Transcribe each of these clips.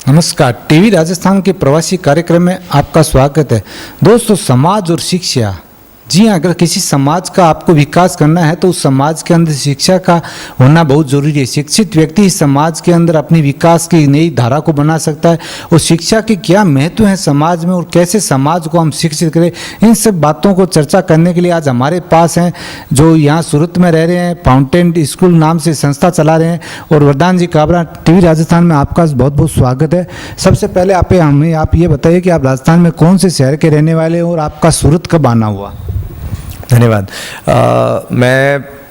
नमस्कार। टीवी राजस्थान के प्रवासी कार्यक्रम में आपका स्वागत है। दोस्तों, समाज और शिक्षा, जी हाँ, अगर किसी समाज का आपको विकास करना है तो उस समाज के अंदर शिक्षा का होना बहुत ज़रूरी है। शिक्षित व्यक्ति इस समाज के अंदर अपनी विकास की नई धारा को बना सकता है। और शिक्षा के क्या महत्व है समाज में और कैसे समाज को हम शिक्षित करें, इन सब बातों को चर्चा करने के लिए आज हमारे पास हैं जो यहाँ सूरत में रह रहे हैं, फाउंटेन स्कूल नाम से संस्था चला रहे हैं। और वरदान जी काबरा, टीवी राजस्थान में आपका बहुत बहुत स्वागत है। सबसे पहले आप ये बताइए कि आप राजस्थान में कौन से शहर के रहने वाले हैं और आपका सूरत कब आना हुआ? धन्यवाद।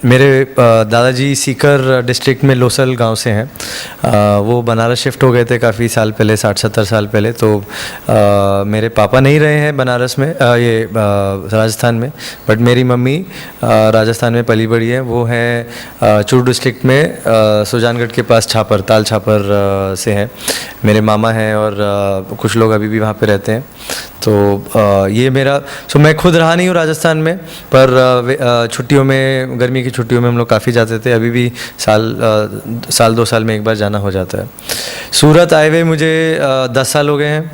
मेरे दादाजी सीकर डिस्ट्रिक्ट में लोसल गांव से हैं। वो बनारस शिफ्ट हो गए थे काफ़ी साल पहले, 60-70 साल पहले। तो मेरे पापा नहीं रहे हैं बनारस में, राजस्थान में, बट मेरी मम्मी राजस्थान में पली बड़ी है। वो हैं चूरू डिस्ट्रिक्ट में, सुजानगढ़ के पास छापर, ताल छापर से हैं। मेरे मामा हैं और कुछ लोग अभी भी वहाँ पे रहते हैं। तो ये मेरा मैं खुद रहा नहीं हूँ राजस्थान में, पर छुट्टियों में, गर्मी की छुट्टियों में हम लोग काफ़ी जाते थे। अभी भी साल 2 साल में एक बार जाना हो जाता है। सूरत आए हुए मुझे 10 साल हो गए हैं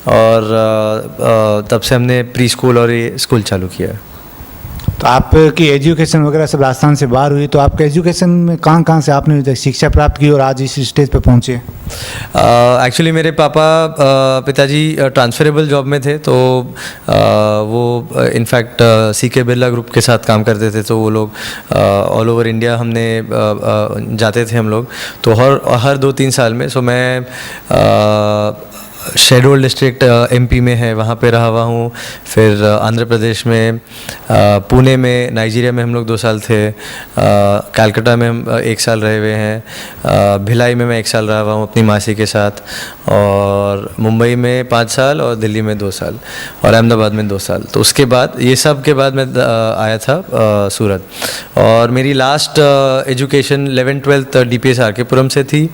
और तब से हमने प्री स्कूल और ये स्कूल चालू किया है। तो आपकी एजुकेशन वगैरह सब राजस्थान से बाहर हुई, तो आपका एजुकेशन में कहाँ से आपने शिक्षा प्राप्त की और आज इस स्टेज पे पहुँचे? एक्चुअली मेरे पिताजी ट्रांसफरेबल जॉब में थे। तो वो इनफैक्ट सीके बिरला ग्रुप के साथ काम करते थे। तो वो लोग ऑल ओवर इंडिया जाते थे हम लोग। तो हर 2-3 साल में मैं शेड्यूल डिस्ट्रिक्ट एमपी में है, वहाँ पे रहा हुआ हूँ। फिर आंध्र प्रदेश में, पुणे में, नाइजीरिया में हम लोग 2 साल थे। कलकत्ता में हम 1 साल रहे हुए हैं। भिलाई में मैं 1 साल रहा हुआ हूँ अपनी मासी के साथ। और मुंबई में 5 साल और दिल्ली में 2 साल और अहमदाबाद में 2 साल। तो उसके बाद, ये सब के बाद मैं आया था सूरत। और मेरी last education 11th-12th DPS RK Puram से थी।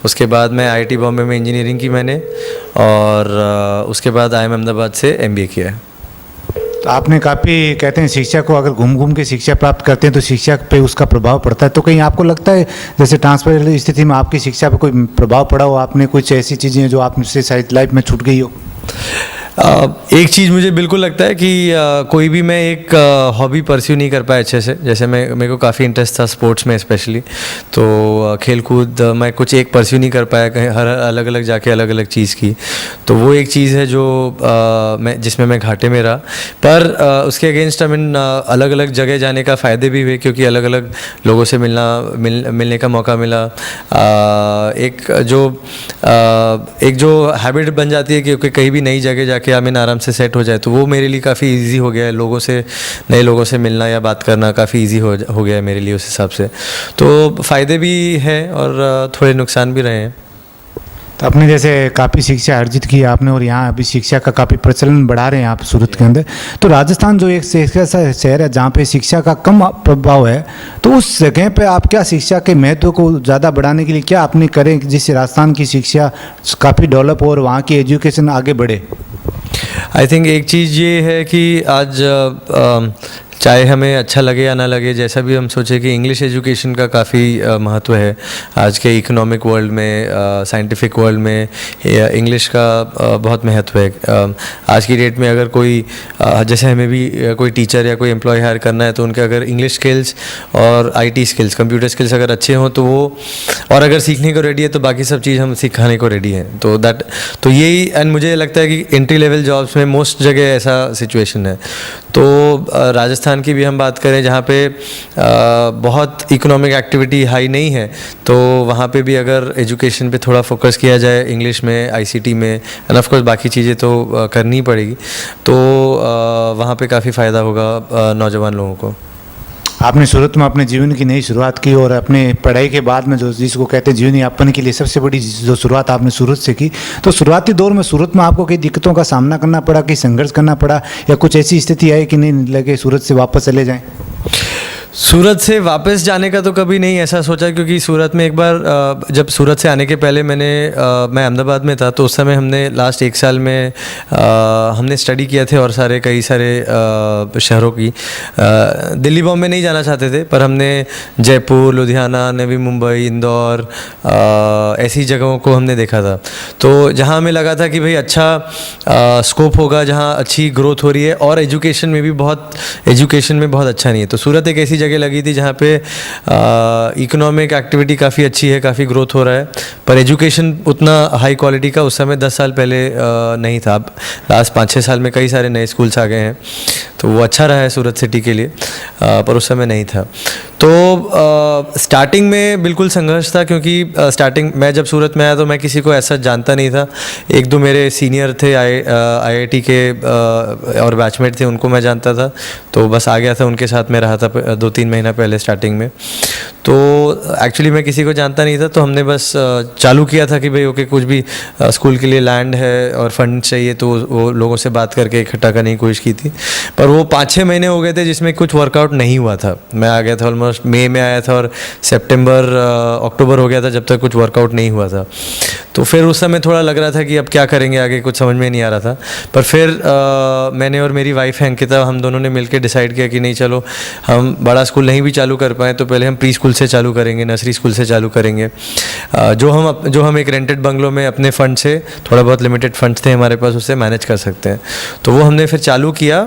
उसके बाद मैं IIT बॉम्बे में इंजीनियरिंग की मैंने, और उसके बाद IIM अहमदाबाद से MBA किया है। तो आपने काफ़ी, कहते हैं शिक्षा को अगर घूम घूम के शिक्षा प्राप्त करते हैं तो शिक्षा पे उसका प्रभाव पड़ता है। तो कहीं आपको लगता है जैसे ट्रांसफर स्थिति में आपकी शिक्षा पे कोई प्रभाव पड़ा हो, आपने कुछ ऐसी चीज़ें जो आपसे शायद लाइफ में छूट गई हो? एक चीज़ मुझे बिल्कुल लगता है कि कोई भी मैं एक हॉबी परस्यू नहीं कर पाया अच्छे से। जैसे मेरे को काफ़ी इंटरेस्ट था स्पोर्ट्स में स्पेशली। तो खेल कूद मैं कुछ एक परस्यू नहीं कर पाया, कहीं हर अलग अलग जाके अलग अलग चीज़ की। तो वो एक चीज़ है जो जिसमें मैं घाटे में रहा। पर उसके अगेंस्ट अलग अलग जगह जाने का फ़ायदे भी हुए, क्योंकि अलग अलग लोगों से मिलने का मौका मिला। एक जो हैबिट बन जाती है कि कहीं भी नई जगह जाके आमिन आराम से सेट हो जाए, तो वो मेरे लिए काफ़ी इजी हो गया है। नए लोगों से मिलना या बात करना काफ़ी इजी हो गया है मेरे लिए उस हिसाब से। तो फ़ायदे भी हैं और थोड़े नुकसान भी रहे हैं। तो आपने जैसे काफ़ी शिक्षा अर्जित की आपने और यहाँ अभी शिक्षा का काफ़ी प्रचलन बढ़ा रहे हैं आप सूरत के अंदर। तो राजस्थान जो एक ऐसा शहर है जहाँ पे शिक्षा का कम प्रभाव है, तो उस जगह पे आप क्या शिक्षा के महत्व को ज़्यादा बढ़ाने के लिए क्या आपने करें जिससे राजस्थान की शिक्षा काफ़ी डेवलप हो और वहाँ की एजुकेशन आगे बढ़े? आई थिंक एक चीज़ ये है कि आज चाहे हमें अच्छा लगे या ना लगे, जैसा भी हम सोचे, कि इंग्लिश एजुकेशन का काफ़ी महत्व है आज के इकोनॉमिक वर्ल्ड में, साइंटिफिक वर्ल्ड में। इंग्लिश का बहुत महत्व है आज की डेट में। अगर कोई जैसे हमें भी कोई टीचर या कोई एम्प्लॉय हायर करना है, तो उनके अगर इंग्लिश स्किल्स और IT स्किल्स, कंप्यूटर स्किल्स अगर अच्छे हों तो वो, और अगर सीखने को रेडी है तो बाकी सब चीज़ हम सिखाने को रेडी हैं। तो यही, एंड मुझे लगता है कि एंट्री लेवल जॉब्स में मोस्ट जगह ऐसा सिचुएशन है। तो राजस्थान की भी हम बात करें, जहाँ पे बहुत इकोनॉमिक एक्टिविटी हाई नहीं है, तो वहाँ पे भी अगर एजुकेशन पे थोड़ा फोकस किया जाए, इंग्लिश में, ICT में, एंड ऑफ कोर्स बाकी चीज़ें तो करनी पड़ेगी, तो वहाँ पे काफ़ी फ़ायदा होगा नौजवान लोगों को। आपने सूरत में अपने जीवन की नई शुरुआत की और अपने पढ़ाई के बाद में जो जिसको कहते हैं जीवन यापन के लिए सबसे बड़ी जो शुरुआत आपने सूरत से की, तो शुरुआती दौर में सूरत में आपको कई दिक्कतों का सामना करना पड़ा, कई संघर्ष करना पड़ा, या कुछ ऐसी स्थिति आई कि नहीं लगे सूरत से वापस चले जाएं? सूरत से वापस जाने का तो कभी नहीं ऐसा सोचा, क्योंकि सूरत में एक बार जब सूरत से आने के पहले मैं अहमदाबाद में था, तो उस समय हमने लास्ट 1 साल में हमने स्टडी किया थे और कई सारे शहरों की। दिल्ली बॉम्बे नहीं जाना चाहते थे, पर हमने जयपुर, लुधियाना, नवी मुंबई, इंदौर ऐसी जगहों को हमने देखा था। तो जहाँ हमें लगा था कि भाई अच्छा स्कोप होगा, जहाँ अच्छी ग्रोथ हो रही है और एजुकेशन में बहुत अच्छा नहीं है। तो सूरत एक ऐसी जगह लगी थी जहाँ पे इकोनॉमिक एक्टिविटी काफ़ी अच्छी है, काफ़ी ग्रोथ हो रहा है, पर एजुकेशन उतना हाई क्वालिटी का उस समय 10 साल पहले नहीं था। अब लास्ट 5-6 साल में कई सारे नए स्कूल्स आ गए हैं, तो वो अच्छा रहा है सूरत सिटी के लिए, पर उस समय नहीं था। तो स्टार्टिंग में बिल्कुल संघर्ष था, क्योंकि स्टार्टिंग मैं जब सूरत में आया तो मैं किसी को ऐसा जानता नहीं था। 1-2 मेरे सीनियर थे IIT के और बैचमेट थे, उनको मैं जानता था, तो बस आ गया था, उनके साथ में रहा था 2-3 महीना पहले स्टार्टिंग में। तो एक्चुअली मैं किसी को जानता नहीं था, तो हमने बस चालू किया था कि भाई ओके, कुछ भी स्कूल के लिए लैंड है और फंड चाहिए, तो वो लोगों से बात करके इकट्ठा करने की कोशिश की थी। पर वो 5-6 महीने हो गए थे जिसमें कुछ वर्कआउट नहीं हुआ था। मैं आ गया था ऑलमोस्ट मई में आया था और अक्टूबर हो गया था जब तक कुछ वर्कआउट नहीं हुआ था। तो फिर उस समय थोड़ा लग रहा था कि अब क्या करेंगे आगे, कुछ समझ में नहीं आ रहा था। पर फिर मैंने और मेरी वाइफ है अंकिता, हम दोनों ने मिलकर डिसाइड किया कि नहीं चलो, हम बड़ा स्कूल नहीं भी चालू कर पाए तो पहले हम प्री स्कूल से चालू करेंगे, नर्सरी स्कूल से चालू करेंगे। जो हम एक रेंटेड बंगलो में अपने फंड से, थोड़ा बहुत लिमिटेड फंड्स थे हमारे पास, उससे मैनेज कर सकते हैं। तो वो हमने फिर चालू किया,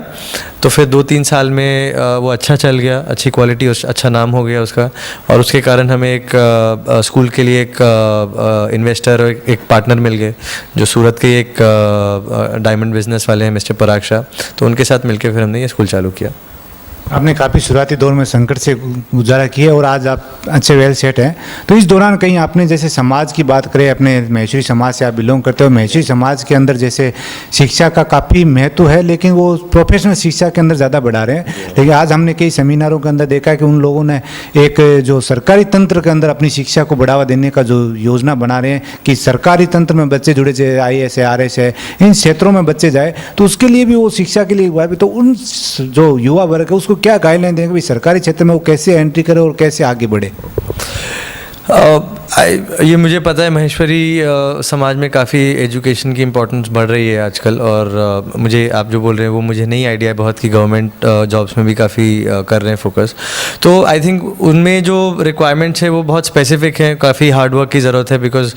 तो फिर 2-3 साल में वो अच्छा चल गया, अच्छी क्वालिटी, अच्छा नाम हो गया उसका, और उसके कारण हमें एक स्कूल के लिए एक इन्वेस्टर और एक पार्टनर मिल गए, जो सूरत के एक डायमंड बिजनेस वाले हैं, मिस्टर पराग शाह। तो उनके साथ मिलकर फिर हमने ये स्कूल चालू किया। आपने काफ़ी शुरुआती दौर में संकट से गुजारा किया और आज आप अच्छे वेल सेट हैं। तो इस दौरान कहीं आपने जैसे समाज की बात करें, अपने महेश्वरी समाज से आप बिलोंग करते हो, महेश्वरी समाज के अंदर जैसे शिक्षा का काफ़ी महत्व है, लेकिन वो प्रोफेशनल शिक्षा के अंदर ज़्यादा बढ़ा रहे हैं। लेकिन आज हमने कई सेमिनारों के अंदर देखा कि उन लोगों ने एक जो सरकारी तंत्र के अंदर अपनी शिक्षा को बढ़ावा देने का जो योजना बना रहे हैं कि सरकारी तंत्र में बच्चे जुड़े, चाहे IAS है, RS है, इन क्षेत्रों में बच्चे जाए, तो उसके लिए भी वो शिक्षा के लिए, तो उन जो युवा वर्ग है उसको क्या गाइडलाइन देंगे, सरकारी क्षेत्र में वो कैसे एंट्री करे और कैसे आगे बढ़े? ये मुझे पता है, महेश्वरी समाज में काफ़ी एजुकेशन की इम्पोर्टेंस बढ़ रही है आजकल, और मुझे आप जो बोल रहे हैं वो मुझे नहीं आइडिया है बहुत कि गवर्नमेंट जॉब्स में भी काफ़ी कर रहे हैं फोकस। तो आई थिंक उनमें जो रिक्वायरमेंट्स है वो बहुत स्पेसिफिक हैं, काफ़ी हार्ड वर्क की ज़रूरत है, बिकॉज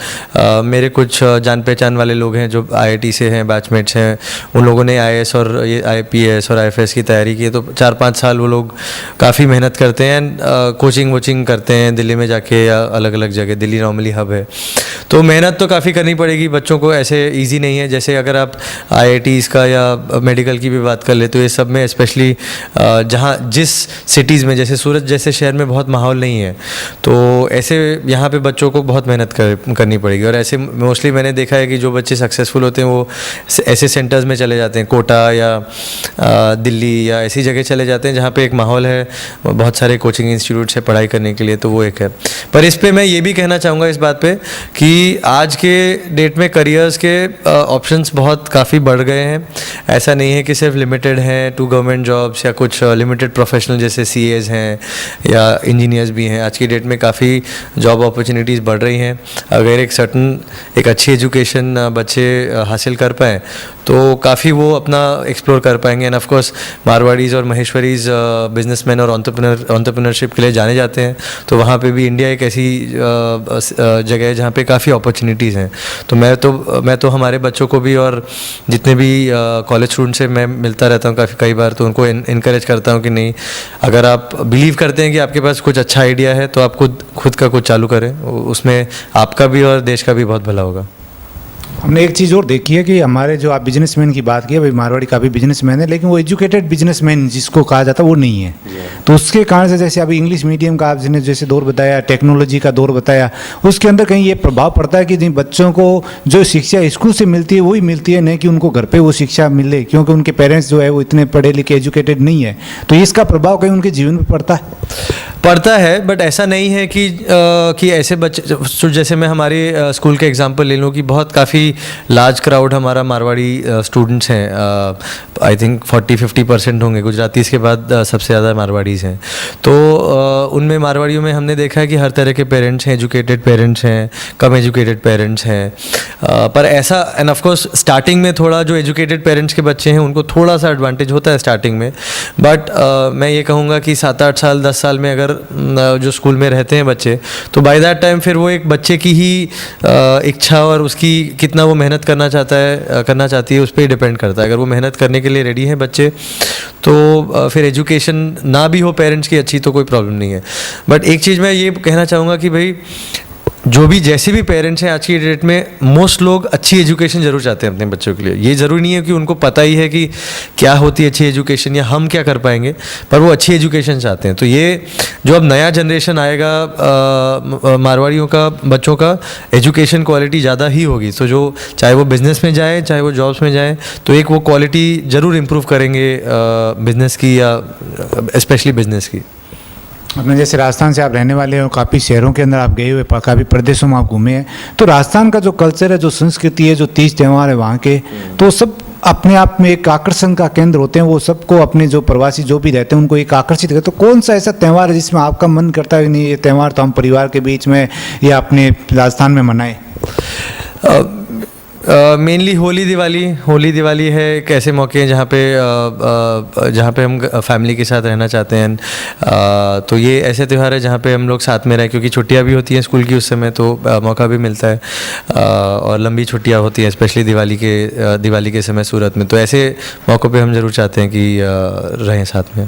मेरे कुछ जान पहचान वाले लोग हैं जो IIT से हैं, बैचमेट्स हैं, उन लोगों ने IAS और IPS और IFS की तैयारी की है। तो 4-5 साल वो लोग काफ़ी मेहनत करते हैं, कोचिंग करते हैं दिल्ली में जाके या अलग अलग जगह। दिल्ली नॉर्मली हब है, तो मेहनत तो काफ़ी करनी पड़ेगी बच्चों को, ऐसे इजी नहीं है। जैसे अगर आप IITs का या मेडिकल की भी बात कर ले, तो ये सब में स्पेशली जिस सिटीज़ में, जैसे सूरत जैसे शहर में बहुत माहौल नहीं है, तो ऐसे यहाँ पे बच्चों को बहुत मेहनत करनी पड़ेगी। और ऐसे मोस्टली मैंने देखा है कि जो बच्चे सक्सेसफुल होते हैं वो ऐसे सेंटर्स में चले जाते हैं, कोटा या दिल्ली या ऐसी जगह चले जाते हैं जहाँ पे एक माहौल है, बहुत सारे कोचिंग इंस्टीट्यूट्स है पढ़ाई करने के लिए, तो वो एक है। पर इस पे मैं ये भी कहना चाहूँगा इस बात पे कि आज के डेट में करियर्स के ऑप्शंस बहुत काफ़ी बढ़ गए हैं। ऐसा नहीं है कि सिर्फ लिमिटेड हैं टू गवर्नमेंट जॉब्स या कुछ लिमिटेड प्रोफेशनल जैसे CAs हैं या इंजीनियर्स भी हैं। आज की डेट में काफ़ी जॉब अपॉर्चुनिटीज़ बढ़ रही हैं। अगर एक अच्छी एजुकेशन बच्चे हासिल कर पाएँ तो काफ़ी वो अपना एक्सप्लोर कर पाएंगे। एंड ऑफ कोर्स मारवाड़ीज़ और महेश्वरीज़ बिजनेसमैन और एंटरप्रेन्योरशिप के लिए जाने जाते हैं, तो वहाँ पे भी इंडिया एक ऐसी जगह है जहाँ पे काफ़ी अपॉर्चुनिटीज़ हैं। तो मैं तो हमारे बच्चों को भी और जितने भी कॉलेज स्टूडेंट से मैं मिलता रहता हूँ कई बार, तो उनको इनकरेज करता हूँ कि नहीं, अगर आप बिलीव करते हैं कि आपके पास कुछ अच्छा आइडिया है तो आप खुद का कुछ चालू करें, उसमें आपका भी और देश का भी बहुत भला होगा। हमने एक चीज़ और देखी है कि हमारे जो आप बिजनेसमैन की बात की, भाई मारवाड़ी काफ़ी बिजनेसमैन है, लेकिन वो एजुकेटेड बिजनेसमैन जिसको कहा जाता है वो नहीं है। तो उसके कारण से जैसे अभी इंग्लिश मीडियम का आपने जैसे दौर बताया, टेक्नोलॉजी का दौर बताया, उसके अंदर कहीं ये प्रभाव पड़ता है कि बच्चों को जो शिक्षा स्कूल से मिलती है वही मिलती है, नहीं कि उनको घर पर वो शिक्षा मिले, क्योंकि उनके पेरेंट्स जो है वो इतने पढ़े लिखे एजुकेटेड नहीं है। तो इसका प्रभाव कहीं उनके जीवन पर पड़ता है? पड़ता है, बट ऐसा नहीं है कि ऐसे बच्चे जैसे मैं हमारे स्कूल के एग्जांपल ले लूँ कि बहुत काफ़ी लार्ज क्राउड हमारा मारवाड़ी स्टूडेंट्स हैं, आई थिंक 40-50% होंगे, गुजराती के बाद सबसे ज़्यादा मारवाड़ीज़ हैं। तो उनमें मारवाड़ियों में हमने देखा है कि हर तरह के पेरेंट्स हैं, एजुकेटेड पेरेंट्स हैं, कम एजुकेटेड पेरेंट्स हैं, पर ऐसा एंड ऑफ कोर्स स्टार्टिंग में थोड़ा जो एजुकेटेड पेरेंट्स के बच्चे हैं उनको थोड़ा सा एडवांटेज होता है स्टार्टिंग में, बट मैं ये कहूँगा कि 7-8 साल 10 साल में अगर जो स्कूल में रहते हैं बच्चे, तो बाय दैट टाइम फिर वो एक बच्चे की ही इच्छा और उसकी कितना वो मेहनत करना चाहती है उस पर ही डिपेंड करता है। अगर वो मेहनत करने के लिए रेडी हैं बच्चे, तो फिर एजुकेशन ना भी हो पेरेंट्स की अच्छी तो कोई प्रॉब्लम नहीं है। बट एक चीज़ मैं ये कहना चाहूँगा कि भाई जो भी जैसे भी पेरेंट्स हैं आज की डेट में, मोस्ट लोग अच्छी एजुकेशन जरूर चाहते हैं अपने बच्चों के लिए। ये ज़रूरी नहीं है कि उनको पता ही है कि क्या होती है अच्छी एजुकेशन या हम क्या कर पाएंगे, पर वो अच्छी एजुकेशन चाहते हैं। तो ये जो अब नया जनरेशन आएगा मारवाड़ियों का, बच्चों का एजुकेशन क्वालिटी ज़्यादा ही होगी। तो जो चाहे वो बिज़नेस में जाए, चाहे वो जॉब्स में जाए, तो एक वो क्वालिटी ज़रूर इम्प्रूव करेंगे बिज़नेस की, या स्पेशली बिज़नेस की। अपने जैसे राजस्थान से आप रहने वाले हो, काफ़ी शहरों के अंदर आप गए हुए, काफ़ी प्रदेशों में आप घूमे हैं, तो राजस्थान का जो कल्चर है, जो संस्कृति है, जो तीज त्यौहार है वहाँ के, तो सब अपने आप में एक आकर्षण का केंद्र होते हैं। वो सबको अपने जो प्रवासी जो भी रहते हैं उनको एक आकर्षित करते हैं। तो कौन सा ऐसा त्यौहार है जिसमें आपका मन करता है कि नहीं, ये त्यौहार तो हम परिवार के बीच में या अपने राजस्थान में मनाएं? मेनली होली दिवाली है एक ऐसे मौके हैं जहाँ पे हम फैमिली के साथ रहना चाहते हैं। तो ये ऐसे त्यौहार है जहाँ पे हम लोग साथ में रहें, क्योंकि छुट्टियाँ भी होती हैं स्कूल की उस समय, तो मौका भी मिलता है, और लंबी छुट्टियाँ होती हैं स्पेशली दिवाली के समय सूरत में। तो ऐसे मौक़ों पे हम ज़रूर चाहते हैं कि रहें साथ में।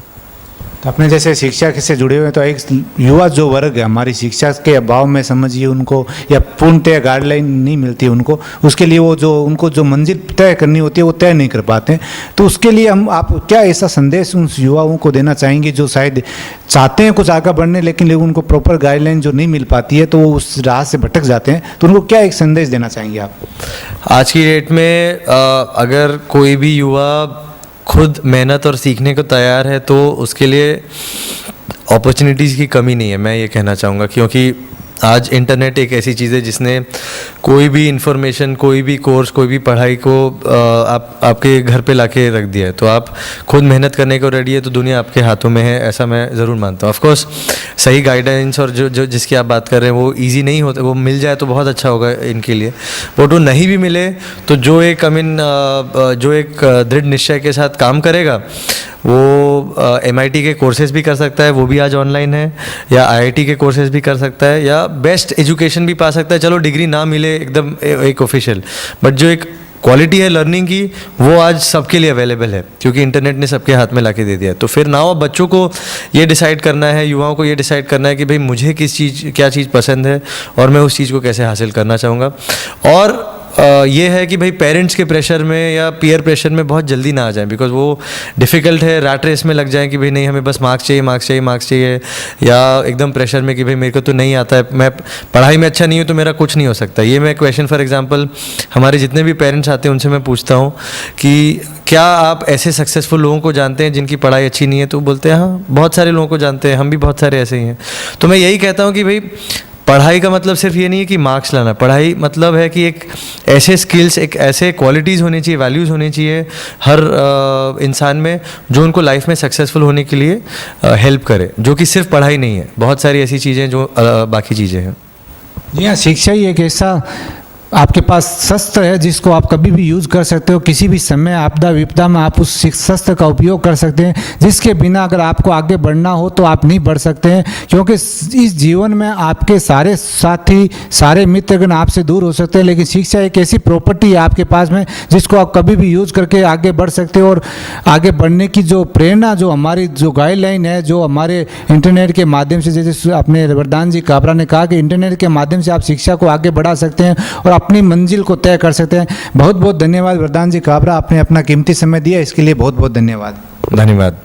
तो अपने जैसे शिक्षा से जुड़े हुए हैं, तो एक युवा जो वर्ग है हमारी, शिक्षा के अभाव में समझिए उनको, या पूर्णतः गाइडलाइन नहीं मिलती उनको, उसके लिए वो जो उनको जो मंजिल तय करनी होती है वो तय नहीं कर पाते हैं। तो उसके लिए आप क्या ऐसा संदेश उन युवाओं को देना चाहेंगे जो शायद चाहते हैं कुछ आगे बढ़ने, लेकिन उनको प्रॉपर गाइडलाइन जो नहीं मिल पाती है तो वो उस राह से भटक जाते हैं, तो उनको क्या एक संदेश देना चाहेंगे आप? आज की डेट में अगर कोई भी युवा खुद मेहनत और सीखने को तैयार है तो उसके लिए अपॉर्चुनिटीज़ की कमी नहीं है, मैं ये कहना चाहूँगा। क्योंकि आज इंटरनेट एक ऐसी चीज़ है जिसने कोई भी इंफॉर्मेशन, कोई भी कोर्स, कोई भी पढ़ाई को आपके घर पे लाके रख दिया है। तो आप खुद मेहनत करने को रेडी है तो दुनिया आपके हाथों में है, ऐसा मैं ज़रूर मानता हूँ। ऑफ कोर्स सही गाइडेंस और जो जिसकी आप बात कर रहे हैं वो इजी नहीं होता, वो मिल जाए तो बहुत अच्छा होगा इनके लिए। बट वो नहीं भी मिले तो जो एक जो एक दृढ़ निश्चय के साथ काम करेगा वो MIT के कोर्सेज़ भी कर सकता है, वो भी आज ऑनलाइन है, या IIT के कोर्सेज़ भी कर सकता है, या बेस्ट एजुकेशन भी पा सकता है। चलो डिग्री ना मिले एकदम एक ऑफिशियल, बट जो एक क्वालिटी है लर्निंग की वो आज सबके लिए अवेलेबल है, क्योंकि इंटरनेट ने सबके हाथ में लाके दे दिया है। तो फिर नाउ बच्चों को ये डिसाइड करना है, युवाओं को ये डिसाइड करना है कि भाई मुझे क्या चीज़ पसंद है और मैं उस चीज़ को कैसे हासिल करना चाहूँगा। और ये है कि भाई पेरेंट्स के प्रेशर में या पीयर प्रेशर में बहुत जल्दी ना आ जाए, बिकॉज वो डिफ़िकल्ट है। रैट रेस में लग जाए कि भाई नहीं हमें बस मार्क्स चाहिए, या एकदम प्रेशर में कि भाई मेरे को तो नहीं आता है, मैं पढ़ाई में अच्छा नहीं हूँ तो मेरा कुछ नहीं हो सकता। ये मैं क्वेश्चन फॉर एग्जांपल हमारे जितने भी पेरेंट्स आते हैं उनसे मैं पूछता हूँ कि क्या आप ऐसे सक्सेसफुल लोगों को जानते हैं जिनकी पढ़ाई अच्छी नहीं है? तो बोलते हैं हाँ बहुत सारे लोगों को जानते हैं, हम भी बहुत सारे ऐसे ही हैं। तो मैं यही कहता हूँ कि भाई पढ़ाई का मतलब सिर्फ ये नहीं है कि मार्क्स लाना, पढ़ाई मतलब है कि एक ऐसे स्किल्स, एक ऐसे क्वालिटीज़ होनी चाहिए, वैल्यूज़ होनी चाहिए हर इंसान में जो उनको लाइफ में सक्सेसफुल होने के लिए हेल्प करे, जो कि सिर्फ पढ़ाई नहीं है, बहुत सारी ऐसी चीज़ें जो बाकी चीज़ें हैं। जी हाँ, शिक्षा ही एक ऐसा आपके पास शस्त्र है जिसको आप कभी भी यूज़ कर सकते हो, किसी भी समय आपदा विपदा में आप उस शस्त्र का उपयोग कर सकते हैं, जिसके बिना अगर आपको आगे बढ़ना हो तो आप नहीं बढ़ सकते हैं। क्योंकि इस जीवन में आपके सारे साथी, सारे मित्रगण आपसे दूर हो सकते हैं, लेकिन शिक्षा एक ऐसी प्रॉपर्टी है आपके पास में जिसको आप कभी भी यूज़ करके आगे बढ़ सकते हो। और आगे बढ़ने की जो प्रेरणा, जो हमारी जो गाइडलाइन है, जो हमारे इंटरनेट के माध्यम से, जैसे अपने वरदान जी काबरा ने कहा कि इंटरनेट के माध्यम से आप शिक्षा को आगे बढ़ा सकते हैं और अपनी मंजिल को तय कर सकते हैं। बहुत बहुत धन्यवाद वरदान जी काबरा, आपने अपना कीमती समय दिया, इसके लिए बहुत बहुत धन्यवाद। धन्यवाद।